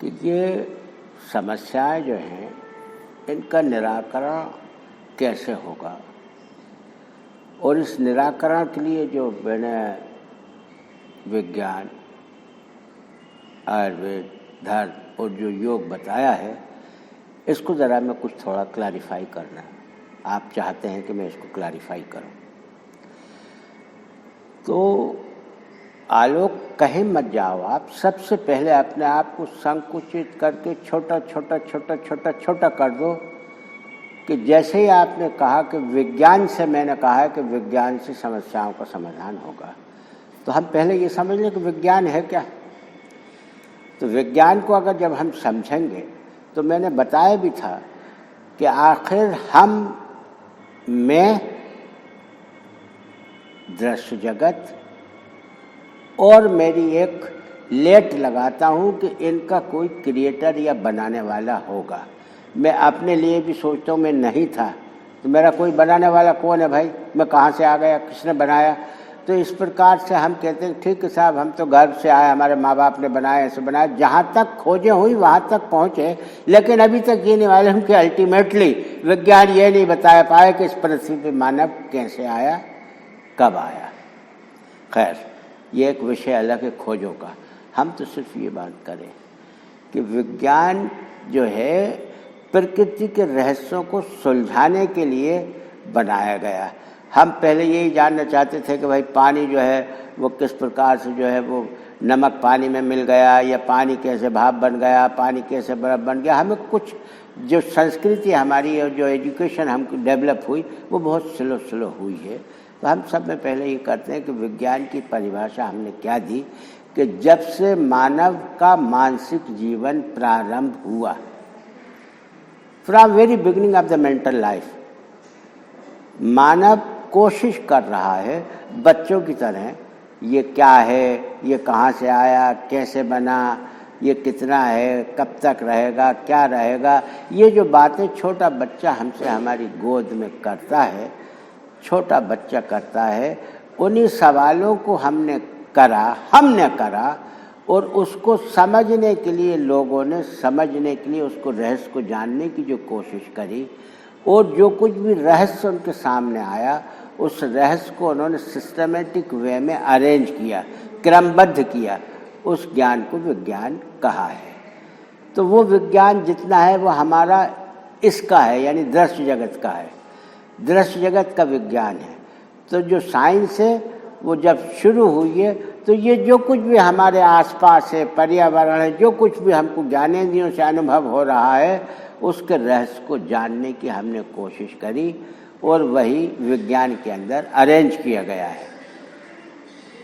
कि ये समस्याएं जो हैं इनका निराकरण कैसे होगा, और इस निराकरण के लिए जो मैंने विज्ञान, आयुर्वेद, धर्म और जो योग बताया है, इसको ज़रा मैं कुछ थोड़ा क्लैरिफाई करना है। आप चाहते हैं कि मैं इसको क्लैरिफाई करूं, तो आलोक कहीं मत जाओ। आप सबसे पहले अपने आप को संकुचित करके छोटा छोटा छोटा छोटा छोटा कर दो कि जैसे ही आपने कहा कि विज्ञान से, मैंने कहा है कि विज्ञान से समस्याओं का समाधान होगा, तो हम पहले ये समझ लें कि विज्ञान है क्या। तो विज्ञान को अगर जब हम समझेंगे, तो मैंने बताया भी था कि आखिर मैं दृश्य जगत और मेरी एक लेट लगाता हूँ कि इनका कोई क्रिएटर या बनाने वाला होगा। मैं अपने लिए भी सोचता हूँ मैं नहीं था, तो मेरा कोई बनाने वाला कौन है भाई, मैं कहाँ से आ गया, किसने बनाया। तो इस प्रकार से हम कहते हैं ठीक है साहब, हम तो गर्भ से आए, हमारे माँ बाप ने बनाया, ऐसे बनाया। जहाँ तक खोजें हुई वहाँ तक पहुँचे, लेकिन अभी तक ये नहीं मालूम कि अल्टीमेटली विज्ञान ये नहीं बता पाया कि इस पृथ्वी पर मानव कैसे आया, कब आया। खैर, ये एक विषय अलग है खोजों का। हम तो सिर्फ ये बात करें कि विज्ञान जो है प्रकृति के रहस्यों को सुलझाने के लिए बनाया गया। हम पहले यही जानना चाहते थे कि भाई पानी जो है वो किस प्रकार से जो है वो नमक पानी में मिल गया, या पानी कैसे भाप बन गया, पानी कैसे बर्फ बन गया। हमें कुछ जो संस्कृति हमारी और जो एजुकेशन हमको डेवलप हुई वो बहुत स्लो हुई है। तो हम सब में पहले ये करते हैं कि विज्ञान की परिभाषा हमने क्या दी कि जब से मानव का मानसिक जीवन प्रारंभ हुआ, from very beginning of the mental life, मानव कोशिश कर रहा है बच्चों की तरह, ये क्या है, ये कहाँ से आया, कैसे बना, ये कितना है, कब तक रहेगा, क्या रहेगा। ये जो बातें छोटा बच्चा हमसे हमारी गोद में करता है, छोटा बच्चा करता है, उन्हीं सवालों को हमने करा और उसको समझने के लिए लोगों ने समझने के लिए उसको रहस्य को जानने की जो कोशिश करी, और जो कुछ भी रहस्य उनके सामने आया उस रहस्य को उन्होंने सिस्टमेटिक वे में अरेंज किया, क्रमबद्ध किया। उस ज्ञान को विज्ञान कहा है। तो वो विज्ञान जितना है वो हमारा इसका है, यानी दृश्य जगत का है, दृश्य जगत का विज्ञान है। तो जो साइंस है वो जब शुरू हुई है, तो ये जो कुछ भी हमारे आसपास है, पर्यावरण है, जो कुछ भी हमको ज्ञानेंद्रियों से अनुभव हो रहा है, उसके रहस्य को जानने की हमने कोशिश करी, और वही विज्ञान के अंदर अरेंज किया गया है।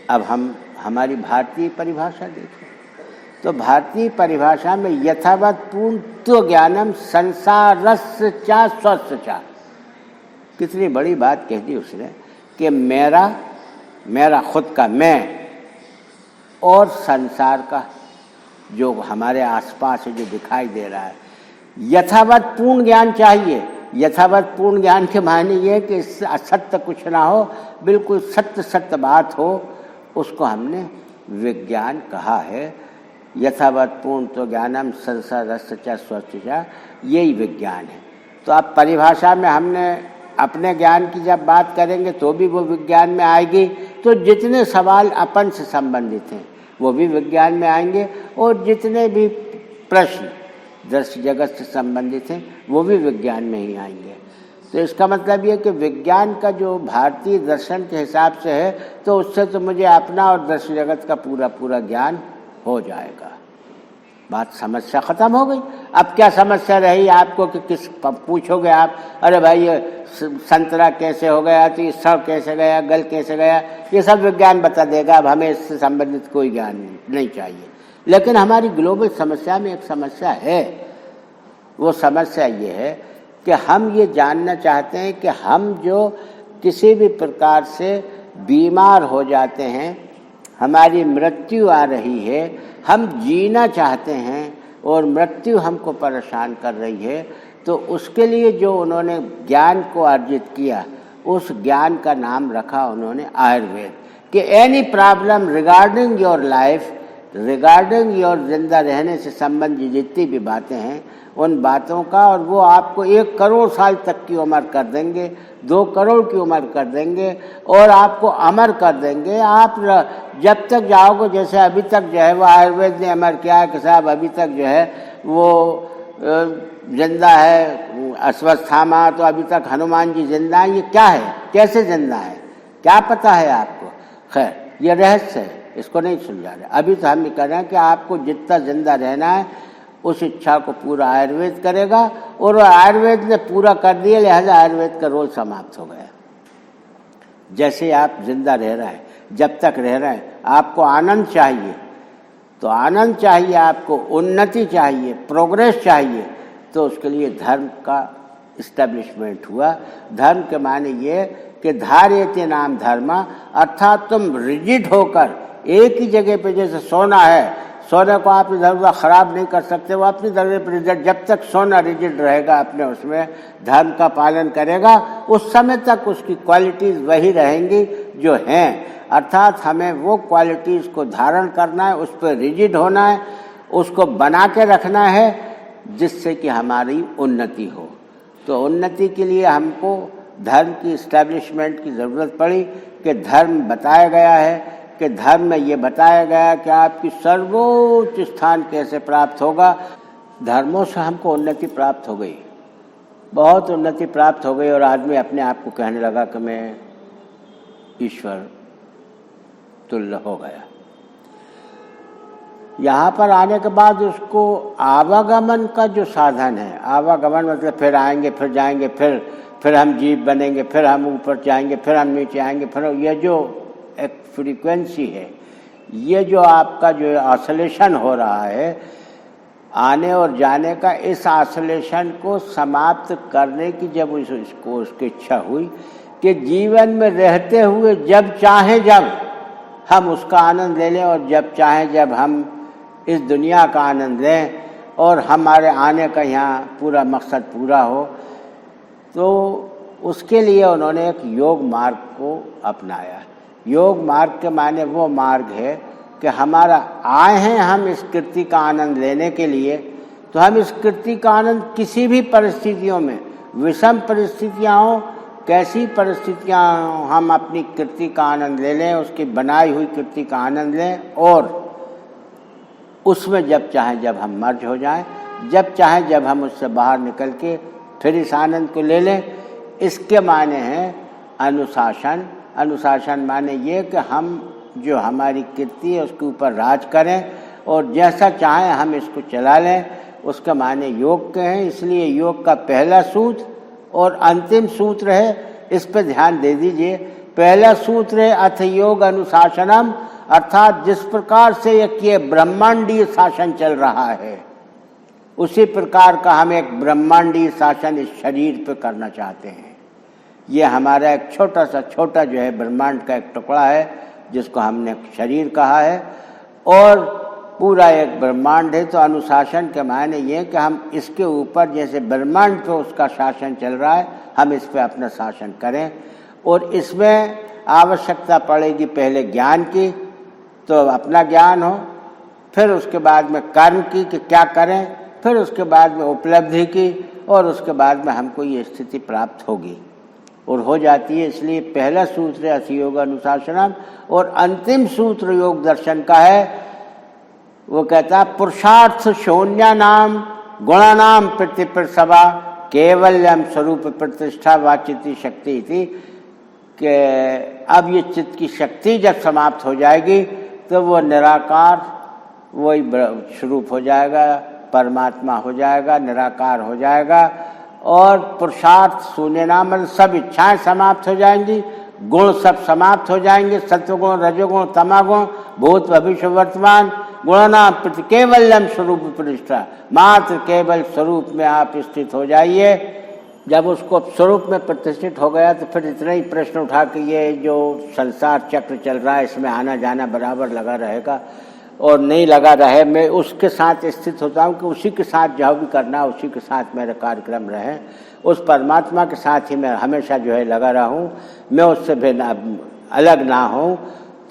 अब हम हमारी भारतीय परिभाषा देखें, तो भारतीय परिभाषा में यथावत पूर्णत्व ज्ञानम संसारस्य च स्वस्य च। कितनी बड़ी बात कह दी उसने कि मेरा खुद का मैं और संसार का जो हमारे आसपास है, जो दिखाई दे रहा है, यथावत पूर्ण ज्ञान चाहिए। यथावत पूर्ण ज्ञान के मायने ये कि इससे असत्य कुछ ना हो, बिल्कुल सत्य बात हो, उसको हमने विज्ञान कहा है। यथावत पूर्ण तो ज्ञानम संसारस्य च स्वस्य च, यही विज्ञान है। तो अब परिभाषा में हमने अपने ज्ञान की जब बात करेंगे तो भी वो विज्ञान में आएगी। तो जितने सवाल अपन से संबंधित हैं वो भी विज्ञान में आएंगे, और जितने भी प्रश्न दृश्य जगत से संबंधित हैं वो भी विज्ञान में ही आएंगे। तो इसका मतलब ये कि विज्ञान का जो भारतीय दर्शन के हिसाब से है, तो उससे तो मुझे अपना और दृश्य जगत का पूरा ज्ञान हो जाएगा। बात, समस्या खत्म हो गई। अब क्या समस्या रही आपको कि किस पूछोगे आप, अरे भाई ये संतरा कैसे हो गया, तो ये सड़ कैसे गया, गल कैसे गया, ये सब विज्ञान बता देगा। अब हमें इससे संबंधित कोई ज्ञान नहीं चाहिए। लेकिन हमारी ग्लोबल समस्या में एक समस्या है। वो समस्या ये है कि हम ये जानना चाहते हैं कि हम जो किसी भी प्रकार से बीमार हो जाते हैं, हमारी मृत्यु आ रही है, हम जीना चाहते हैं और मृत्यु हमको परेशान कर रही है, तो उसके लिए जो उन्होंने ज्ञान को अर्जित किया, उस ज्ञान का नाम रखा उन्होंने आयुर्वेद। कि any problem regarding your life, regarding और जिंदा रहने से संबंधित जितनी भी बातें हैं उन बातों का, और वो आपको 1 करोड़ साल तक की उम्र कर देंगे, 2 करोड़ की उम्र कर देंगे और आपको अमर कर देंगे। आप जब तक जाओगे, जैसे अभी तक जो है वो आयुर्वेद ने अमर किया है कि साहब अभी तक जो है वो जिंदा है अश्वत्थामा, तो अभी तक हनुमान जी जिंदा हैं। ये क्या है, कैसे जिंदा है, क्या पता है आपको? खैर ये रहस्य है, इसको नहीं सुलझा रहे। अभी तो हम ये कह रहे हैं कि आपको जितना जिंदा रहना है उस इच्छा को पूरा आयुर्वेद करेगा, और आयुर्वेद ने पूरा कर दिया, लिहाजा आयुर्वेद का रोल समाप्त हो गया। जैसे आप जिंदा रह रहे हैं, जब तक रह रहे हैं आपको आनंद चाहिए, तो आनंद चाहिए, आपको उन्नति चाहिए, प्रोग्रेस चाहिए, तो उसके लिए धर्म का इस्टेब्लिशमेंट हुआ। धर्म के माने ये कि धार्यते नाम धर्म, अर्थात तुम रिजिड होकर एक ही जगह पे, जैसे सोना है, सोने को आप इधर उधर खराब नहीं कर सकते, वो अपनी जगह पर रिजिड, जब तक सोना रिजिड रहेगा अपने उसमें धर्म का पालन करेगा, उस समय तक उसकी क्वालिटीज़ वही रहेंगी जो हैं। अर्थात हमें वो क्वालिटीज़ को धारण करना है, उस पर रिजिड होना है, उसको बना के रखना है, जिससे कि हमारी उन्नति हो। तो उन्नति के लिए हमको धर्म की इस्टेब्लिशमेंट की ज़रूरत पड़ी कि धर्म बताया गया है, कि धर्म में ये बताया गया कि आपकी सर्वोच्च स्थान कैसे प्राप्त होगा। धर्मों से हमको उन्नति प्राप्त हो गई, बहुत उन्नति प्राप्त हो गई, और आदमी अपने आप को कहने लगा कि मैं ईश्वर तुल्य हो गया। यहाँ पर आने के बाद उसको आवागमन का जो साधन है, आवागमन मतलब फिर आएंगे, फिर जाएंगे, फिर हम जीव बनेंगे, फिर हम ऊपर जाएंगे, फिर हम नीचे आएंगे, फिर ये जो एक फ्रीक्वेंसी है, ये जो आपका जो ऑसिलेशन हो रहा है आने और जाने का, इस ऑसिलेशन को समाप्त करने की जब उसकी इच्छा हुई कि जीवन में रहते हुए जब चाहे जब हम उसका आनंद ले लें, और जब चाहे जब हम इस दुनिया का आनंद लें, और हमारे आने का यहाँ पूरा मकसद पूरा हो, तो उसके लिए उन्होंने एक योग मार्ग को अपनाया। योग मार्ग के माने वो मार्ग है कि हमारा आए हैं हम इस कृति का आनंद लेने के लिए, तो हम इस कृति का आनंद किसी भी परिस्थितियों में, विषम परिस्थितियाँ हों, कैसी परिस्थितियाँ हों, हम अपनी कृति का आनंद ले लें, उसकी बनाई हुई कृति का आनंद लें, और उसमें जब चाहे जब हम मर्ज हो जाएं, जब चाहे जब हम उससे बाहर निकल के फिर इस आनंद को ले लें। इसके माने हैं अनुशासन। अनुशासन माने ये कि हम जो हमारी कृति है उसके ऊपर राज करें, और जैसा चाहें हम इसको चला लें, उसके माने योग के हैं। इसलिए योग का पहला सूत्र और अंतिम सूत्र है, इस पर ध्यान दे दीजिए। पहला सूत्र है अथ योग अनुशासनम, अर्थात जिस प्रकार से ये ब्रह्मांडीय शासन चल रहा है, उसी प्रकार का हम एक ब्रह्मांडीय शासन इस शरीर पे करना चाहते हैं। ये हमारा एक छोटा जो है ब्रह्मांड का एक टुकड़ा है, जिसको हमने शरीर कहा है, और पूरा एक ब्रह्मांड है। तो अनुशासन के मायने ये कि हम इसके ऊपर, जैसे ब्रह्मांड पे उसका शासन चल रहा है, हम इस पे अपना शासन करें। और इसमें आवश्यकता पड़ेगी पहले ज्ञान की, तो अपना ज्ञान हो, फिर उसके बाद में कर्म की कि क्या करें, फिर उसके बाद में उपलब्धि की, और उसके बाद में हमको ये स्थिति प्राप्त होगी और हो जाती है। इसलिए पहला सूत्र है योग अनुशासनम, और अंतिम सूत्र योग दर्शन का है, वो कहता है पुरुषार्थ शून्य नाम गुणानाम प्रतिप्रसवा केवल्यम स्वरूप प्रतिष्ठा वाचिति शक्ति थी, कि अब ये चित्त की शक्ति जब समाप्त हो जाएगी तो वो निराकार वही स्वरूप हो जाएगा, परमात्मा हो जाएगा, निराकार हो जाएगा। और पुरुषार्थ शून्य नाम मतलब सब इच्छाएं समाप्त हो जाएंगी, गुण सब समाप्त हो जाएंगे, सत्वगुण रजोगुण तमागुण भूत भविष्य वर्तमान गुणनाम प्रति केवलम स्वरूप प्रतिष्ठा, मात्र केवल स्वरूप में आप स्थित हो जाइए। जब उसको स्वरूप में प्रतिष्ठित हो गया तो फिर इतना ही प्रश्न उठा कि ये जो संसार चक्र चल रहा है इसमें आना जाना बराबर लगा रहेगा और नहीं लगा रहे, मैं उसके साथ स्थित होता हूँ कि उसी के साथ जो भी करना है उसी के साथ मेरा कार्यक्रम रहे, उस परमात्मा के साथ ही मैं हमेशा जो है लगा रहूँ, मैं उससे भी अलग ना हूँ।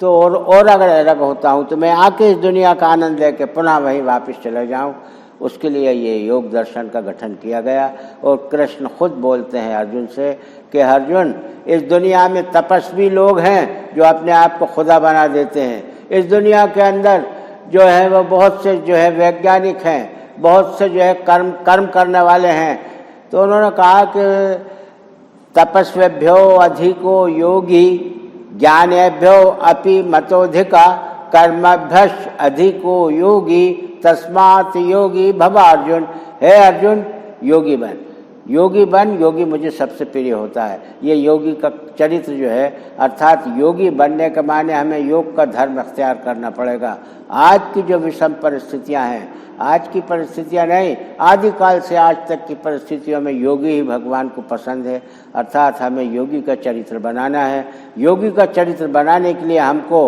तो और अगर अलग होता हूँ तो मैं आके इस दुनिया का आनंद लेके पुनः वहीं वापस चले जाऊँ। उसके लिए ये योग दर्शन का गठन किया गया। और कृष्ण खुद बोलते हैं अर्जुन से कि अर्जुन, इस दुनिया में तपस्वी लोग हैं जो अपने आप को खुदा बना देते हैं। इस दुनिया के अंदर जो है वो बहुत से जो है वैज्ञानिक हैं, बहुत से जो है कर्म करने वाले हैं। तो उन्होंने कहा कि तपस्वेभ्यो अधिको योगी ज्ञानेभ्यो अपि मतोधिका कर्मभ्यश्च अधिको योगी तस्मात् योगी भव अर्जुन। हे अर्जुन, योगी बन, योगी बन, योगी मुझे सबसे प्रिय होता है। ये योगी का चरित्र जो है, अर्थात योगी बनने के माने हमें योग का धर्म अख्तियार करना पड़ेगा। आज की जो विषम परिस्थितियां हैं, आज की परिस्थितियां नहीं, आदिकाल से आज तक की परिस्थितियों में योगी ही भगवान को पसंद है। अर्थात हमें योगी का चरित्र बनाना है। योगी का चरित्र बनाने के लिए हमको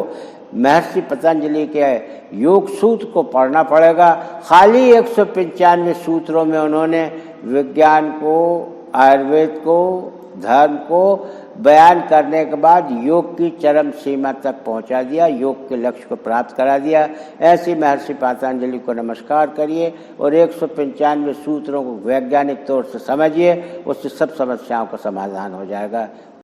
महर्षि पतंजलि के योग सूत्र को पढ़ना पड़ेगा। खाली 195 सूत्रों में उन्होंने विज्ञान को, आयुर्वेद को, धर्म को बयान करने के बाद योग की चरम सीमा तक पहुंचा दिया, योग के लक्ष्य को प्राप्त करा दिया। ऐसी महर्षि पतंजलि को नमस्कार करिए और 195 सूत्रों को वैज्ञानिक तौर से समझिए, उससे सब समस्याओं का समाधान हो जाएगा।